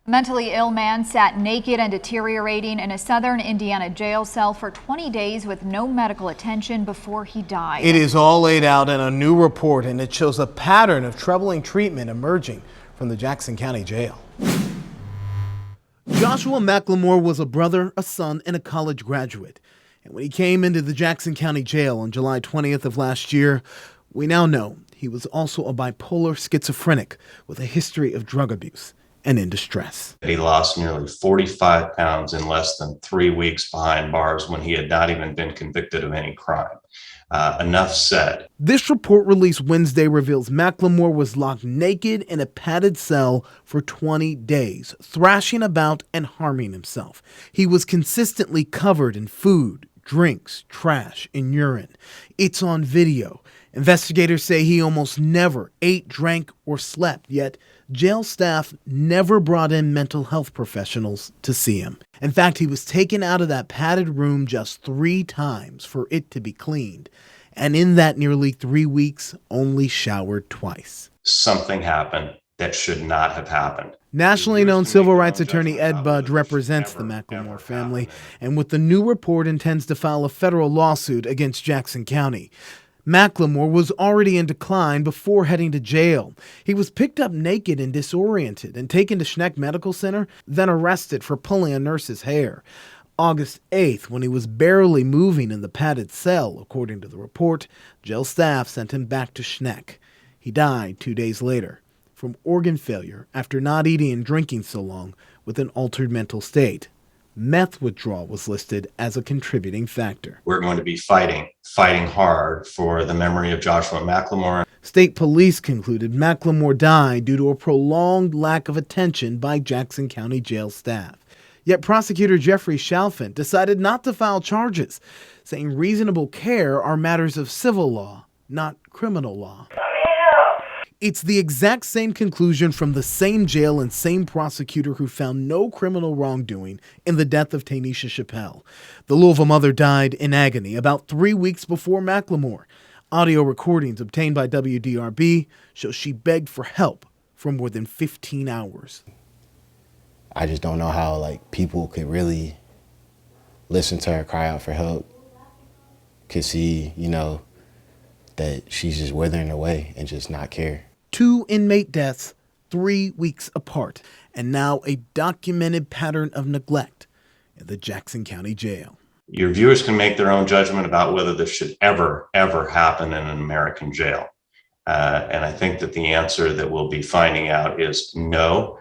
A mentally ill man sat naked and deteriorating in a southern Indiana jail cell for 20 days with no medical attention before he died. It is all laid out in a new report, and it shows a pattern of troubling treatment emerging from the Jackson County Jail. Joshua McLemore was a brother, a son, and a college graduate. And when he came into the Jackson County Jail on July 20th of last year, we now know he was also a bipolar schizophrenic with a history of drug abuse and in distress. He lost nearly 45 pounds in less than 3 weeks behind bars when he had not even been convicted of any crime. Enough said. This report released Wednesday reveals McLemore was locked naked in a padded cell for 20 days, thrashing about and harming himself. He was consistently covered in food, drinks, trash, and urine. It's on video. Investigators say he almost never ate, drank, or slept, yet jail staff never brought in mental health professionals to see him. In fact, he was taken out of that padded room just 3 times for it to be cleaned. And in that nearly 3 weeks, only showered twice. Something happened that should not have happened. Nationally known civil rights attorney Ed Budd represents the McLemore family, and with the new report intends to file a federal lawsuit against Jackson County. McLemore was already in decline before heading to jail. He was picked up naked and disoriented and taken to Schneck Medical Center, then arrested for pulling a nurse's hair. August 8th, when he was barely moving in the padded cell, according to the report, jail staff sent him back to Schneck. He died 2 days later from organ failure after not eating and drinking so long with an altered mental state. Meth withdrawal was listed as a contributing factor. We're going to be fighting hard for the memory of Joshua McLemore. State police concluded McLemore died due to a prolonged lack of attention by Jackson County Jail staff. Yet prosecutor Jeffrey Chalfant decided not to file charges, saying reasonable care are matters of civil law, not criminal law. It's the exact same conclusion from the same jail and same prosecutor who found no criminal wrongdoing in the death of Tanisha Chappelle. The Louisville mother died in agony about 3 weeks before McLemore. Audio recordings obtained by WDRB show she begged for help for more than 15 hours. I just don't know how people could really listen to her cry out for help, could see, that she's just withering away and just not care. 2 inmate deaths 3 weeks apart, and now a documented pattern of neglect in the Jackson County Jail. Your viewers can make their own judgment about whether this should ever happen in an American jail. And I think that the answer that we'll be finding out is no.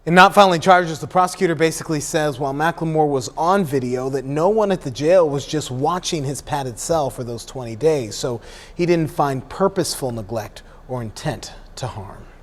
In not filing charges, the prosecutor basically says while McLemore was on video that no one at the jail was just watching his padded cell for those 20 days, so he didn't find purposeful neglect or intent to harm.